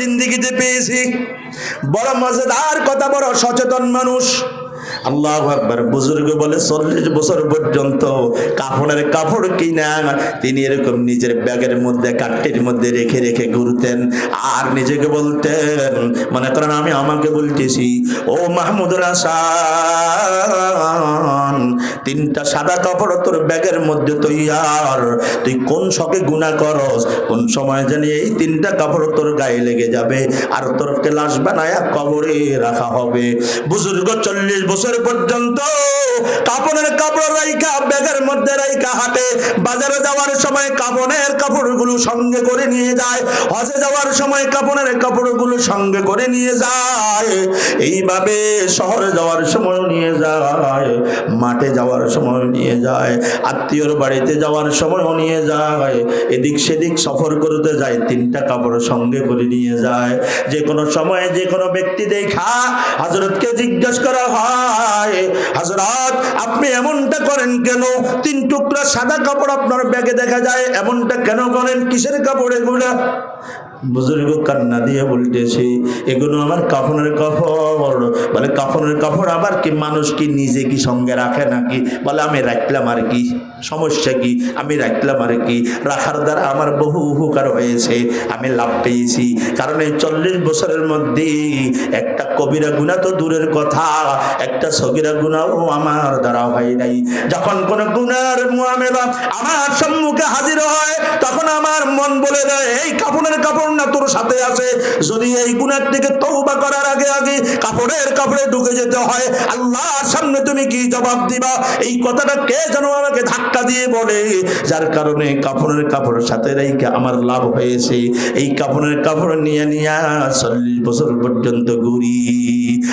জিন্দেগিতে পেয়েছি। বড় মজাদার কথা, বড় সচেতন মানুষ। আল্লাহু আকবার। বুজুর্গ বলে 40 বছর পর্যন্ত কাফনের কাপড় কিনা তিনি এরকম নিজের ব্যাগের মধ্যে কাটটির মধ্যে রেখে রেখে ঘুরতেন। আর নিজেকে বলতেন, মনে করেন আমি আমাকে বলতেছি, ও মাহমুদুল হাসান, 3টা সাদা কাপড় তোর ব্যাগের মধ্যে তৈয়ার, তুই কোন শখে গুনাহ করস, কোন সময় জানি এই 3টা কাপড় তোর গায়ে লেগে যাবে আর তোরকে লাশ বানায়া কবরে রাখা হবে। বুজুর্গ 40 বছর পর্যন্ত কাপড়ের কাপড় রাইখা ব্যাগের মধ্যে রাইখা হাঁটে। বাজারে যাওয়ার সময় কাপড়ের কাপড়গুলো সঙ্গে করে নিয়ে যায়, হজে যাওয়ার সময় কাপড়ের কাপড়গুলো সঙ্গে করে নিয়ে যায়, এইভাবে শহরে যাওয়ার সময় নিয়ে যায়, মাঠে যাওয়ার সময় নিয়ে যায়, আত্মীয়র বাড়িতে যাওয়ার সময় নিয়ে যায়, এদিক সেদিক সফর করতে যায়, 3টা কাপড় সঙ্গে করে নিয়ে যায়। যে কোনো সময়ে যে কোনো ব্যক্তি দেখা হযরতকে জিজ্ঞেস করা হয়, হযরত আপনি এমনটা করেন কেন? 3 টুকরা সাদা কাপড় আপনার ব্যাগে দেখা যায়, এমনটা কেন করেন? কিসের কাপড় এগুলো? বুজুর্গ কান্না দিয়ে বলতেছে, এগুলো আমার কাফনের কাপড়। বলে কাফনের কাপড় আবার কি মানুষ কি নিজে কি সঙ্গে রাখে নাকি? বলে আমি রাখলাম আর কি, সমস্যা কি? আমি রাখলাম আর কি, রাখার দ্বারা আমার বহু উপকার হয়েছে, আমি লাভ পেয়েছি। কারণ এই 40 বছরের মধ্যে একটা কবিরা গুনাহ তো দূরের কথা, একটা সগীরা গুনাহও আমার দ্বারা হয় নাই। যখন কোন গুনাহের মুআমেলা আমার সম্মুখে হাজির হয়, তখন আমার মন বলে দেয় এই কাফনের কাপড় না তোর সাথে আছে। যদি এই গুনাহ থেকে তওবা করার আগে আগে কাপড়ের কাপড়ে ঢুকে যেতে হয়, আল্লাহর সামনে তুমি কি জবাব দিবা? এই কথাটা কে যেন আমাকে ধাক্কা দিয়ে বলে, যার কারণে কাপড়ের কাপড়ের সাথে রেখে আমার লাভ হয়েছে। এই কাপড়ের কাপড় নিয়ে নিয়ে 40 বছর পর্যন্ত ঘুরি।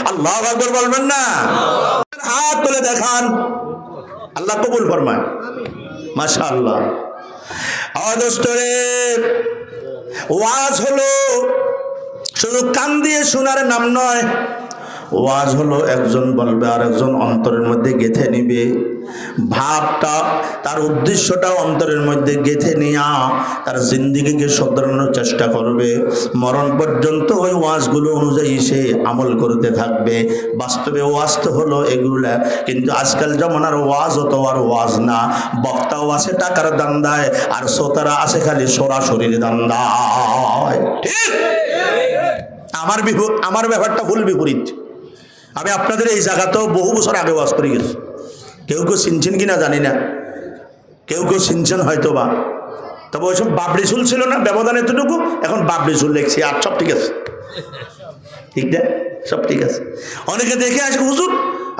আল্লাহু আকবার বলবেন না? হাত তুলে দেখান, আল্লাহ কবুল ফরমায়। মাশাআল্লাহ। দোস্তরে, ওয়াজ হলো শুধু কান দিয়ে শোনার নাম নয়, ওয়াজ হলো একজন বলবে আর একজন অন্তরের মধ্যে গেঁথে নিবে, ভাবটা তার উদ্দেশ্যটা অন্তরের মধ্যে গেঁথে নিয়া তার জিন্দেগিকে শুধরানোর চেষ্টা করবে। মরণ পর্যন্ত ওই ওয়াজগুলো অনুযায়ী সে আমল করতে থাকবে। বাস্তবে ওয়াজ তো হলো এগুলা, কিন্তু আজকাল যেমন আর ওয়াজ তো আর ওয়াজ না, বক্তাও আছে টাকার দান্দায় আর শ্রোতারা আছে খালি সরাসরির দান্দায়। ঠিক? আমার ব্যাপারটা ভুল বিপরীত। আমি আপনাদের এই জায়গাতেও বহু বছর আগে ওয়াজ করে গেছি। কেউ কেউ চিনছেন কিনা জানি না, কেউ কেউ চিনছেন হয়তো বা। তবে ওইসব বাবরি চুল ছিল না, ব্যবধান এতটুকু, এখন বাবরি চুল দেখছি আর সব ঠিক আছে। ঠিক না? সব ঠিক আছে। অনেকে দেখে আসে, হুজুর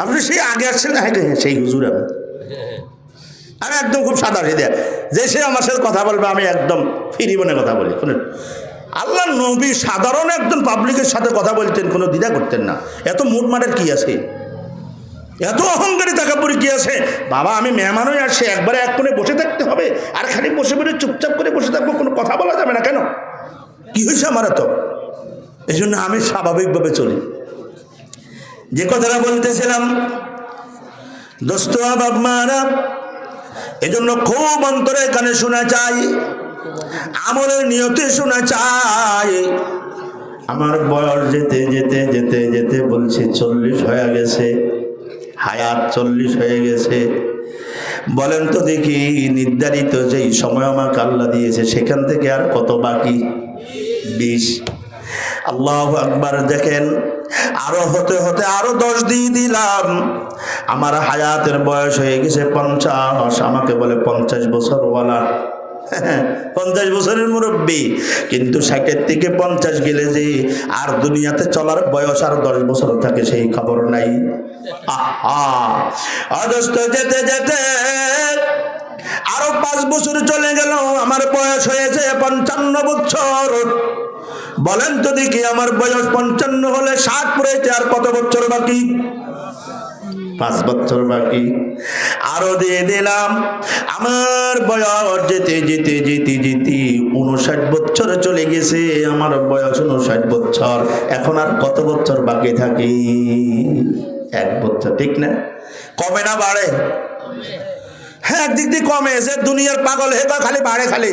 আপনি সেই আগে আসছেন না? হ্যাঁ সেই হুজুর আমি একদম খুব সাদা সিধা, যে সে আমার সাথে কথা বলবে আমি একদম ফ্রি মনে কথা বলি। শুনেন, আল্লাহ নবী সাধারণ একজন পাবলিকের সাথে কথা বলতেন, কোনো দ্বিধা করতেন না। এত মুটমাটের কি আছে? এত অহংকারী তাকাব্বুরি কি আছে? বাবা আমি মেহমান হয়ে আসছি, একবারে এক কোণে বসে থাকতে হবে আর খালি বসে বসে চুপচাপ করে বসে থাকবো, কোনো কথা বলা যাবে না কেন? কি হয়েছে আমার? এত এই জন্য আমি স্বাভাবিকভাবে চলি। যে কথাটা বলতেছিলাম, দোস্ত বাপ মারা, এজন্য খুব অন্তরে কানে শোনা চাই, আমলের নিয়তে শোনা চাই। আমার বয়স যেতে যেতে যেতে যেতে বলছি 40 হয়ে গেছে, হায়াত 40 হয়ে গেছে। বলেন তো দেখি, নির্ধারিত যেই সময় আমাকে আল্লাহ দিয়েছে সেখান থেকে আর কত বাকি? 20। আল্লাহু আকবার। দেখেন, আরো হতে হতে আরো 10 দিয়ে দিলাম, আমার হায়াতের বয়স হয়ে গেছে 50। আমাকে বলে 50 বছর ওয়ালা, 50 বছরের মুরব্বী। কিন্তু 60 থেকে 50 গেলে যে আর দুনিয়াতে চলার বয়স আর 10 বছর থাকে সেই খবর নাই। অদস্ত যেতে যেতে আরো 5 বছর চলে গেল, আমার বয়স হয়েছে 55 বছর। বলেন তো দেখি, আমার বয়স 55 হলে 60 পড়েছে, আর কত বছর বাকি? 5 বছর বাকি। আরো দিয়ে দিলাম, আমার বয়স যেতে যেতে যেতে যেতে 59 বছর চলে গেছে, আমার বয়স 59 বছর। এখন আর কত বছর বাকি থাকে? 1 বছর। ঠিক না? কমে না বাড়ে? হ্যাঁ, একদিক দিয়ে কমে। যে দুনিয়ার পাগল হে খালি বাড়ে খালি,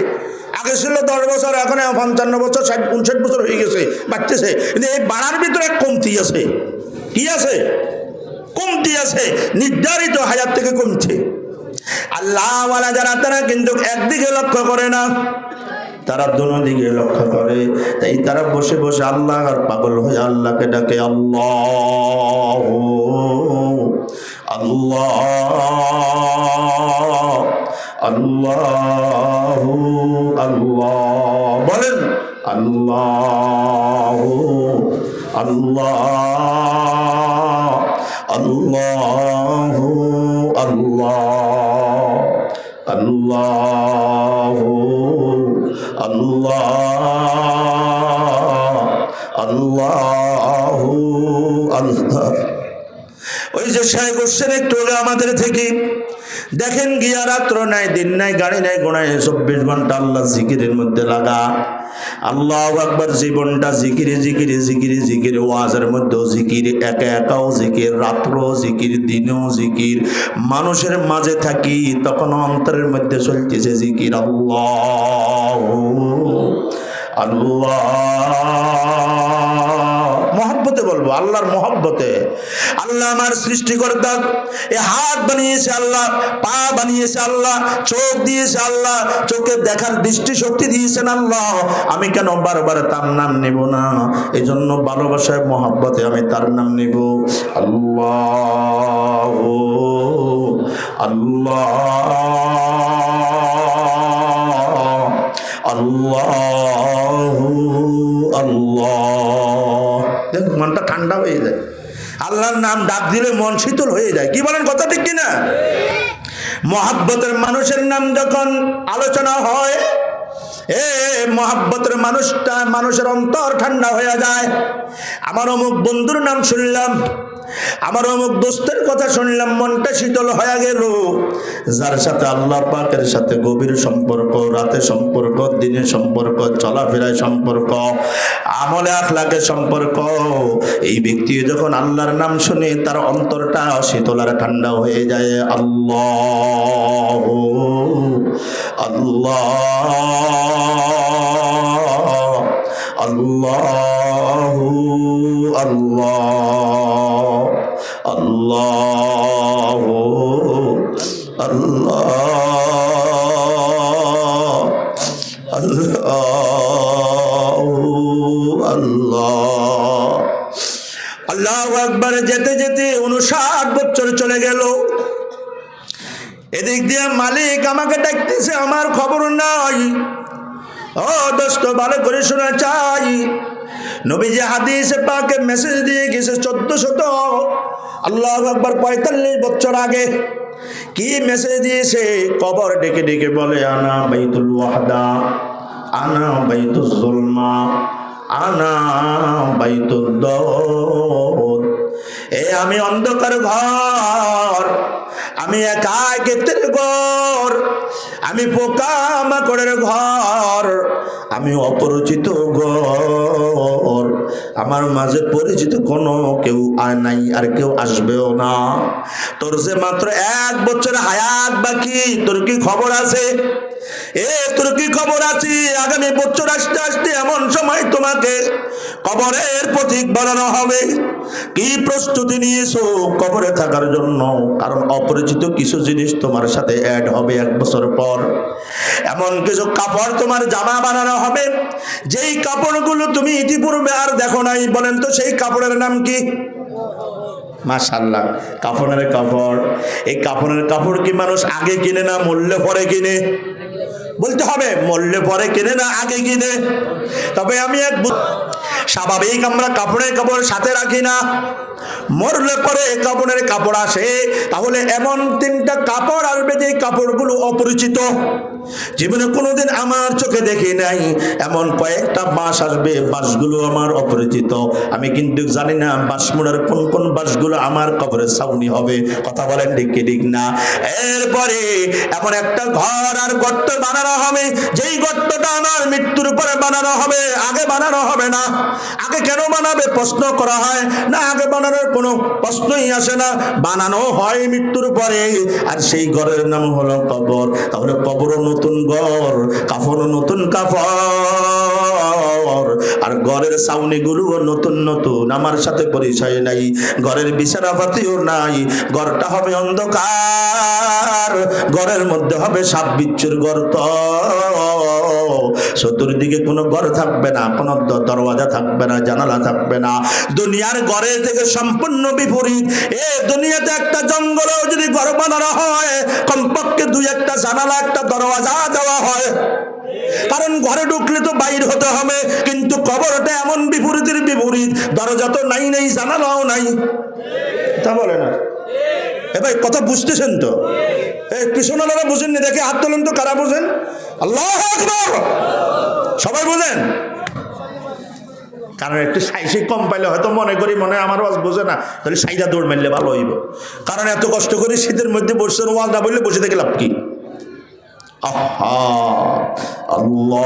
আগে ছিল 10 বছর, এখন 55 বছর, 60-59 বছর হয়ে গেছে, বাড়তেছে। কিন্তু এই বাড়ার ভিতরে কমতি আছে। কি আছে? কমতি আছে, নির্ধারিত হায়াত থেকে কমছে। আল্লাহওয়ালা যারা, তারা কিন্তু একদিকে লক্ষ্য করে না, তারা দুদিকে লক্ষ্য করে। তাই তারা বসে বসে আল্লাহ আর পাগল হয়ে আল্লাহকে ডাকে, আল্লাহ আল্লাহ আল্লাহ আল্লাহ, বলেন আল্লাহ আল্লাহ আল্লাহ আল্লাহ আল্লাহ আল্লাহ আল্লাহ আল্লাহ। ওই যে শেখ হোসেন একটু আমাদের থেকে দেখেন গিয়া, রাত্র নাই দিন নাই গাড়ি নাই গোনায় 24 ঘন্টা আল্লাহ জিকিরের মধ্যে লাগা। আল্লাহু আকবার, জীবনটা জিকিরে জিকিরে জিকিরে জিকিরে, ওয়াজের মধ্যেও জিকির, একা একাও জিকির, রাত্রও জিকির, দিনেও জিকির। মানুষের মাঝে থাকি তখন অন্তরের মধ্যে চলতেছে জিকির, আল্লাহ আল্লাহ। মহব্বতে বলবো, আল্লাহর মহব্বতে। আল্লাহ আমার সৃষ্টিকর্তা, এ হাত বানিয়েছে আল্লাহ, পা বানিয়েছে আল্লাহ, চোখ দিয়েছে আল্লাহ, চোখে দেখার দৃষ্টি শক্তি দিয়েছেন আল্লাহ। আমি কেন বারবার তার নাম নেব না? এই জন্য ভালোবাসায় মহব্বতে আমি তার নাম নেব। আল্লাহ আল্লাহ আল্লাহ আল্লাহ। দেখ, মনটা ঠান্ডা হয়ে যায়। আল্লাহর নাম ডাক দিলে মন শীতল হয়ে যায়। কি বলেন, কথা ঠিক কিনা? মহাব্বতের মানুষের নাম যখন আলোচনা হয়, মহাব্বতের মানুষটা, মানুষের অন্তর ঠান্ডা হয়ে যায়। আমার অমুক বন্ধুর নাম শুনলাম, আমার অমুক দোস্তের কথা শুনলাম, মনটা শীতল হয়ে গেল। যার সাথে আল্লাহ পাকের সাথে গভীর সম্পর্ক, রাতে সম্পর্ক, দিনে সম্পর্ক, চলাফেরায় সম্পর্ক, আমলে আখলাকে সম্পর্ক, এই ব্যক্তি যখন আল্লাহর নাম শুনে তার অন্তরটা শীতল আর ঠান্ডা হয়ে যায়। আল্লাহ আল্লাহ আল্লাহ আল্লাহ আল্লাহ আল্লাহ আল্লাহ আল্লাহ। আল্লাহু আকবার। যেতে যেতে 59 বছর চলে গেল। এদিক দিয়ে মালিক আমাকে ডাকতেছে, আমার খবর নাই। ও দোস্ত, ভালো করে শোনা চাই, নবীজি হাদিসে পাকে মেসেজ দিয়ে গেছে 1400, আল্লাহু আকবার, 45 বছর আগে। কি মেসেজ দিয়েছে? কবর ডেকে ডেকে বলে, আনা বাইতুল ওয়াহদা, আনা বাইতুল যুলমা, আনা বাইতুল দৌদ। আমি অন্ধকার ঘর, আমি একা ক্ষেত্রের ঘর, আমি পোকা মাকড়ের ঘর, আমি অপরিচিত ঘর। আমার মাঝে পরিচিত কোনো কেউ নাই, আর কেউ আসবেও না। তোর যে মাত্র 1 বছর হায়াত বাকি, তোর কি খবর আছে? তোর কি খবর আছে? আগামী বছর আসতে আসতে এমন সময় তোমাকে কবরের পথিক বানানো হবে। কি প্রস্তুতি নিয়েছো কবরে থাকার জন্য? কারণ অপরিচিত কিছু জিনিস তোমার সাথে অ্যাড হবে 1 বছর পর। এমন কিছু কাপড় তোমার জামা বানানো হবে, যেই কাপড়গুলো তুমি ইতিপূর্বে আর দেখো নাই। বলেন তো সেই কাপড়ের নাম কি? মাশাআল্লাহ, কাফনের কাপড়। এই কাফনের কাপড় কি মানুষ আগে কিনে না মরলে পরে কিনে? বলতে হবে, মরলে পরে কিনে না আগে কিনে? তবে আমি স্বাভাবিক আমরা কাপড়ের কাপড় সাথে রাখি না, মরলে পরে কাপড়ের কাপড় আসে। তাহলে এমন 3টা কাপড় আসবে যে কাপড়গুলো অপরিচিত, জীবনে কোনোদিন আমার চোখে দেখি নাই। এমন কয়েকটা বাঁশ আসবে, বাঁশগুলো আমার অপরিচিত। আমি কিন্তু জানি না বাঁশমুড়ার কোন কোন বাঁশগুলো আমার কবরের ছাউনি হবে। কথা বলেন ঠিক কি ঠিক না? এরপরে এমন একটা ঘর আর গর্ত বানানো হবে, যেই গর্তটা আমার মৃত্যুর পরে বানানো হবে, আগে বানানো হবে না। আগে কেন বানাবে প্রশ্ন করা হয় না, আগে বানানোর কোনো প্রশ্নই আসে না, বানানো হয় মৃত্যুর পরে। আর সেই ঘরের নাম হলো কবর। তাহলে কবর নতুন ঘর, কাফনও নতুন কাপড়, আর ঘরের ছাউনি গুলোও নতুন নতুন। আমার সাথে পরিচয় নাই, ঘরের বিছানা পাতিও নাই, ঘরটা হবে অন্ধকার, ঘরের মধ্যে হবে সাপ বিচ্ছুর গর্ত, চতুর্দিকে কোনো ঘর থাকবে না, কোনো দরওয়াজা থাকবে না, জানালা থাকবে না। দুনিয়ার ঘরের থেকে সম্পূর্ণ বিপরীত। এ দুনিয়াতে একটা জঙ্গলেও যদি ঘর বানানো হয়, কমপক্ষে দুই একটা জানালা, একটা দরওয়াজা দেওয়া হয়, কারণ ঘরে ঢুকলে তো বাইর হতে হবে। কিন্তু কবরটা এমন বিপরীতের বিপরীত, দরজা তো নাই, নেই জানালাও নাই। তা বলে না এ ভাই, কথা বুঝতেছেন তো? এই পিছনেরা বুঝেননি, দেখে হাত তোলেন তো কারা বুঝেন? আল্লাহু আকবার, সবাই বুঝেন? কারণ একটু সাইসি কম পাইলে হয়তো মনে করি মনে আমার ওয়াজ বোঝে না, তাহলে সাইডা দৌড় মারলে ভালো হইব। কারণ এত কষ্ট করে শীতের মধ্যে বসছেন, ওয়াজ না বললে বসে থেকে লাভ কি? আল্লাহ আল্লাহ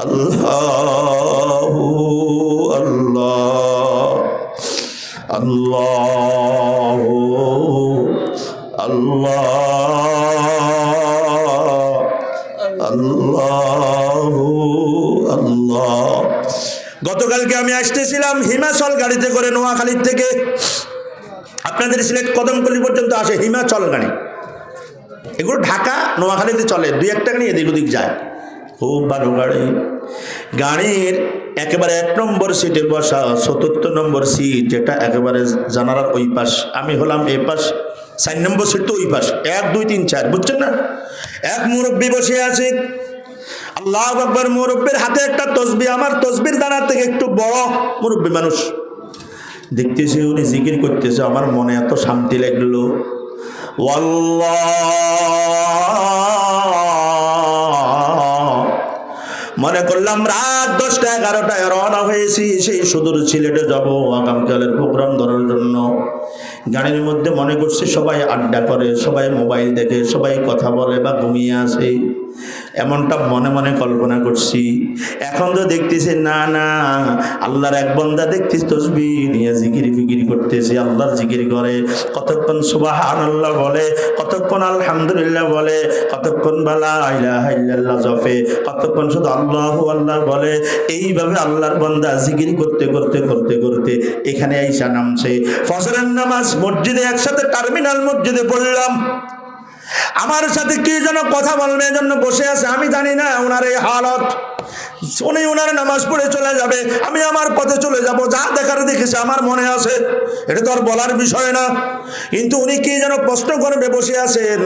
আল্লাহ আল্লাহ আল্লাহ আল্লাহ আল্লাহ। গতকালকে আমি আসতেছিলাম হিমাচল গাড়িতে করে, নোয়াখালীর থেকে আপনাদের সিলেট কদমতলী পর্যন্ত আসে হিমাচল গাড়ি। এগুলো ঢাকা নোয়াখালীতে চলে, দুই একটা গাড়ি এদিক ওদিক যায়, খুব ভালো গাড়ি। গাড়ির একেবারে 1 নম্বর সিটে বসা, 74 নম্বর সিট, যেটা একেবারে জানালার ওই পাশ, আমি হলাম এই পাশ, 4 নম্বর সিট তো ওই পাশ, 1 2 3 4, বুঝছেন না? এক মুরব্বী বসে আছে, আল্লাহু আকবার। মুরব্বীর হাতে একটা তসবিহ, আমার তসবির দানা থেকে একটু বড়, মুরব্বী মানুষ। দেখতেছি উনি জিকির করতেছে, আমার মনে এত শান্তি লাগলো। মনে করলাম রাত 10টা 11টায় রওনা হয়েছি, সেই সুদূর সিলেটে যাব আগামীকালের প্রোগ্রাম ধরার জন্য। গাড়ির মধ্যে মনে করছি সবাই আড্ডা করে, সবাই মোবাইল দেখে, সবাই কথা বলে বা ঘুমিয়ে আসে, এমনটা মনে মনে কল্পনা করছি। এখন তো দেখতেছি না না, আল্লাহর এক বান্দা দেখতেছি তাসবিহ নিয়ে জিকির ফিকির করতেছে, আল্লাহর জিকির করে, কতক্ষণ সুবহানাল্লাহ বলে, কতক্ষণ আলহামদুলিল্লাহ বলে, কতক্ষণ লা ইলাহা ইল্লাল্লাহ জপে, কতক্ষণ শুধু আল্লাহু আল্লাহ বলে। এইভাবে আল্লাহর বান্দা জিকির করতে করতে করতে করতে এখানে আইসা নামছে। ফজরের নামাজ মসজিদে একসাথে টার্মিনাল মসজিদে পড়লাম। আমার সাথে কি যেন কথা বলবে, এজন্য বসে আছে। আমি জানি না ওনার এই হালত, উনি ওনার নামাজ পড়ে চলে যাবে, আমি আমার পথে চলে যাব, যা দেখার দেখেছে আমার মনে আছে, এটা তো আর বলার বিষয় না। কিন্তু উনি কি যেন প্রশ্ন করবে বসে আছেন।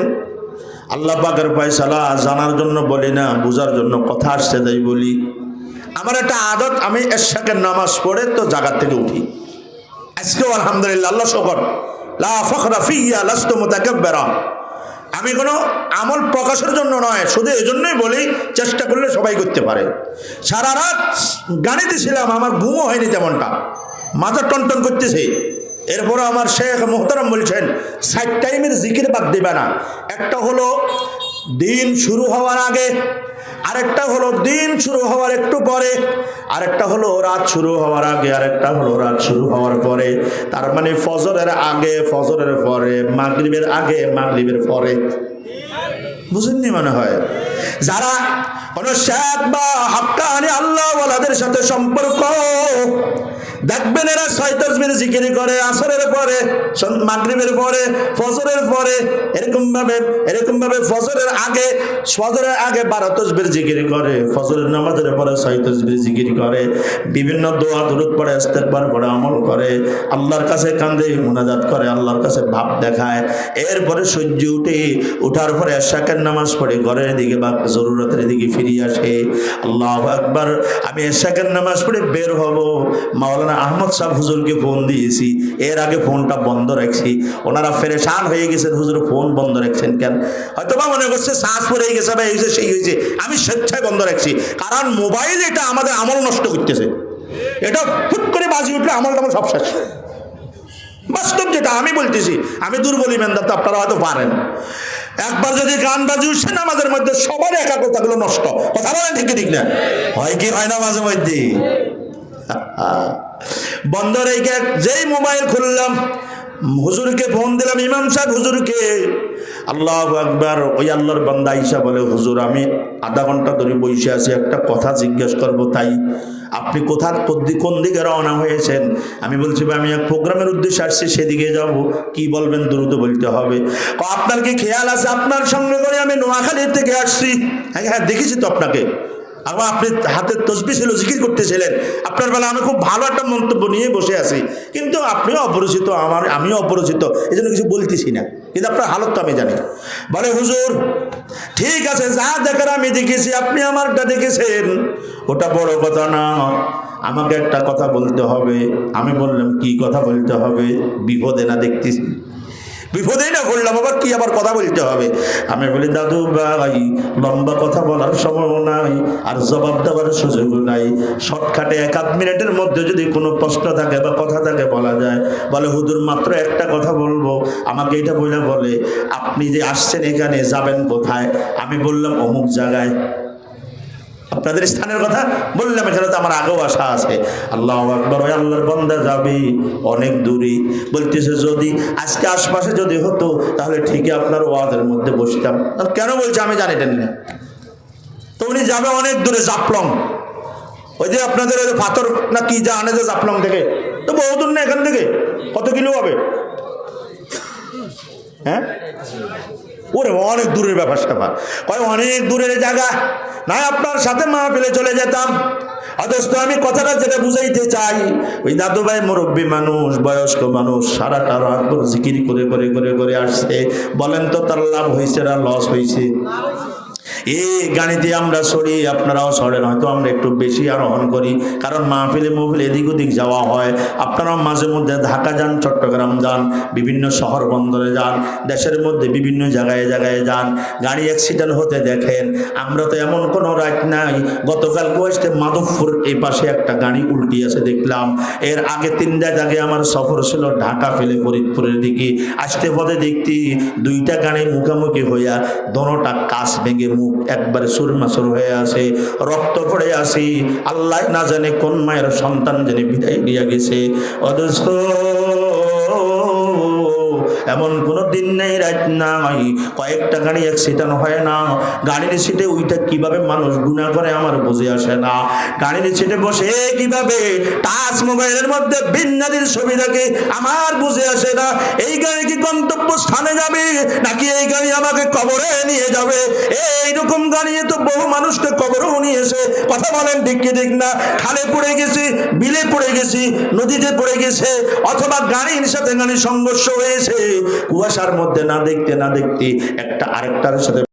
আল্লাহ পাকের ফয়সালা জানার জন্য বলি না, বুঝার জন্য কথা আসছে তাই বলি। আমার একটা আদত, আমি এশাকের নামাজ পড়ে তো জায়গা থেকে উঠি। আজকেও আলহামদুলিল্লাহ, আল্লাহ শুকর, লা ফখরা ফিয়া লাস্তু মুতাকাব্বিরা। আমি কোনো আমল প্রকাশের জন্য নয়, শুধু এই জন্যই বলি, চেষ্টা করলে সবাই করতে পারে। সারা রাত গাড়িতে ছিলাম, আমার ঘুমও হয়নি তেমনটা, মাথা টনটন করতেছে। এরপরে আমার শেখ মোহতারাম বলছেন 7 টাইমের জিকির বাদ দিবে না। একটা হলো দিন শুরু হওয়ার আগে, আরেকটা হলো দিন শুরু হওয়ার একটু পরে, আরেকটা হলো রাত শুরু হওয়ার আগে, আরেকটা হলো রাত শুরু হওয়ার পরে। তার মানে ফজরের আগে, ফজরের পরে, মাগরিবের আগে, মাগরিবের পরে। বুঝেননি মনে হয়? যারা কোনো শেখ বা হাক্কানি আল্লাহ ওয়ালাদের সাথে সম্পর্ক, দেখবেন এরা 6 তাসবিহ জিকির করে আসরের পরে, মাগরিবের পরে, ফজরের পরে, এরকম ভাবে ফজরের আগে 12 তাসবিহ জিকির করে, ফজরের নামাজের পরে 6 তাসবিহ জিকির করে, বিভিন্ন দোয়া দরুদ পড়ে, ইস্তেগফার পড়ে, আমল করে, আল্লাহর কাছে কান্দে, মুনাজাত করে, আল্লাহর কাছে ভাব দেখায়। এরপরে সূর্য উঠার পরে এশাকের নামাজ পড়ে ঘরের দিকে বা জরুরতের দিকে ফিরিয়ে আসে। আল্লাহু আকবার। আমি এশাকের নামাজ পড়ে বের হব, মাওলানা আহমদ সাহেব হুজুরকে ফোন দিয়েছি, এর আগে ফোনটা বন্ধ রাখছি। ওনারা পেরেশান হয়ে গেছেন, হুজুর ফোন বন্ধ রাখছেন কেন? হয়তো বা মনে করছে শ্বাস পড়ে গেছে বা এই হয়েছে সেই হয়েছে। আমি স্বেচ্ছায় বন্ধ রাখছি, কারণ মোবাইল এটা আমাদের আমল নষ্ট করতেছে। এটা ফুট করে বাজি উঠলে আমল টামল সব শেষ। বাস্তব যেটা আমি বলতেছি, আমি দুর্বল ইমানদার, তো আপনারা হয়তো পারেন। একবার যদি গান বাজি উঠছে নামাজের মধ্যে, সবার একাগ্রতাগুলো নষ্ট। কথা বলেন ঠিক ঠিক না? হয় কি হয় না মাঝে মধ্যে? বন্ধ রেখে যেই মোবাইল খুললাম, হুজুরকে ফোন দিলাম, ইমাম সাহেব হুজুরকে। আল্লাহু আকবার। ওই আল্লাহর বান্দা আইসা বলে, হুজুর আমি আধা ঘন্টা ধরে বসে আছি, একটা কথা জিজ্ঞেস করবো, তাই আপনি কোন দিকে রওনা হয়েছেন? আমি বলছি ভাই আমি এক প্রোগ্রামের উদ্দেশ্যে আসছি, সেদিকে যাব। কি বলবেন? দ্রুত বলতে হবে। আপনার কি খেয়াল আছে আপনার সঙ্গে করে আমি নোয়াখালীর থেকে আসছি? হ্যাঁ হ্যাঁ, দেখেছি তো আপনাকে। আবার আপনি হাতের তসবিহ ছিল, জিকির করতেছিলেন। আপনার বেলা আমি খুব ভালো একটা মন্তব্য নিয়ে বসে আছি, কিন্তু আপনিও অপরিচিত, আমিও অপরিচিত, এই জন্য কিছু বলতেছি না, কিন্তু আপনার হালত তো আমি জানি। বলে হুজুর ঠিক আছে, যা দেখার আমি দেখেছি, আপনি আমারটা দেখেছেন, ওটা বড় কথা না, আমাকে একটা কথা বলতে হবে। আমি বললাম কি কথা বলতে হবে? বিপদে না দেখতেছি, বিপদেই না করলাম, আবার কি আবার কথা বলতে হবে? আমি বলি দাদু ভাই লম্বা কথা বলার সময় নাই, আর জবাব দেওয়ার সুযোগ নাই, শর্টকাটে 1-8 মিনিটের মধ্যে যদি কোনো প্রশ্ন থাকে বা কথা থাকে বলা যায়। বলে হুজুর মাত্র একটা কথা বলবো। আমাকে এটা বলে আপনি যে আসছেন এখানে যাবেন কোথায়? আমি বললাম অমুক জায়গায়। আপনাদের স্থানের কথা বললাম, এখানে তো আমার আগেও আসা আছে। আল্লাহু আকবার। ওই আল্লাহর বান্দা যাবে অনেক দূরে, বলতেছে যদি আজকে আশপাশে যদি হতো তাহলে ঠিকই আপনার ওয়াজের মধ্যে বসতাম। কেন বলছে আমি জানি না। তো উনি যাবে অনেক দূরে, জাফলং। ওই যে আপনাদের ওই পাথর না কি যা আনে যে জাফলং থেকে, তো বহু দূর না এখান থেকে, কত কিলো হবে? হ্যাঁ, ওরে অনেক দূরের ব্যাপার স্যাপার, কয় অনেক দূরের জায়গা, না আপনার সাথে মাহফিলে চলে যেতাম। অথচ আমি কথাটা যেটা বুঝাইতে চাই, ওই দাদু ভাই মুরব্বী মানুষ, বয়স্ক মানুষ, সারাটা রাত জিকির করে করে করে করে আসছে। বলেন তো তার লাভ হয়েছে না লস হয়েছে? এই গাড়িতে আমরা সরি, আপনারাও সরেন, হয়তো আমরা একটু বেশি আরোহণ করি, কারণ মাহফিলে এদিক ওদিক যাওয়া হয়। আপনারাও মাঝে মধ্যে ঢাকা যান, চট্টগ্রাম যান, বিভিন্ন শহর বন্দরে যান, দেশের মধ্যে বিভিন্ন জায়গায় জায়গায় যান, গাড়ি অ্যাক্সিডেন্ট হতে দেখেন। আমরা তো এমন কোনো রাত নাই, গতকাল বয়সে মাধবপুর এই পাশে একটা গাড়ি উল্টি আছে দেখলাম। এর আগে 3 দিন আগে আমার সফর ছিল ঢাকা ফেলে ফরিদপুরের দিকে, আসতে পথে দেখতে 2টা গাড়ি মুখোমুখি হইয়া দোনোটা কাঁচ ভেঙে মুখ একবারে সুরমাসুর হয়ে আছে, রক্ত পড়ে আছে। আল্লাহ না জানে কোন মায়ের সন্তান জানে বিদায় দিয়া গেছে। অথচ এমন কোনো দিন নেই, রাত নাই, কয়েকটা গাড়ি অ্যাক্সিডেন্ট হয় না। গাড়ির সিটে ওইটা কিভাবে মানুষ গুনাহ করে আমার বুঝে আসে না। গাড়ির সিটে বসে কিভাবে টাচ মোবাইলের মধ্যে বিন্নাদির ছবি থাকে আমার বুঝে আসে না। এই গাড়ি কি গন্তব্য স্থানে যাবে, নাকি এই গাড়ি আমাকে কবরে নিয়ে যাবে? এইরকম গাড়ি তো বহু মানুষকে কবরেও নিয়েছে। কথা বলেন ঠিক কি ঠিক না? খালে পড়ে গেছে, বিলে পড়ে গেছি, নদীতে পড়ে গেছে, অথবা গাড়ির সাথে গাড়ি সংঘর্ষ হয়েছে, কুয়াশার মধ্যে না দেখতে একটা আরেকটার সাথে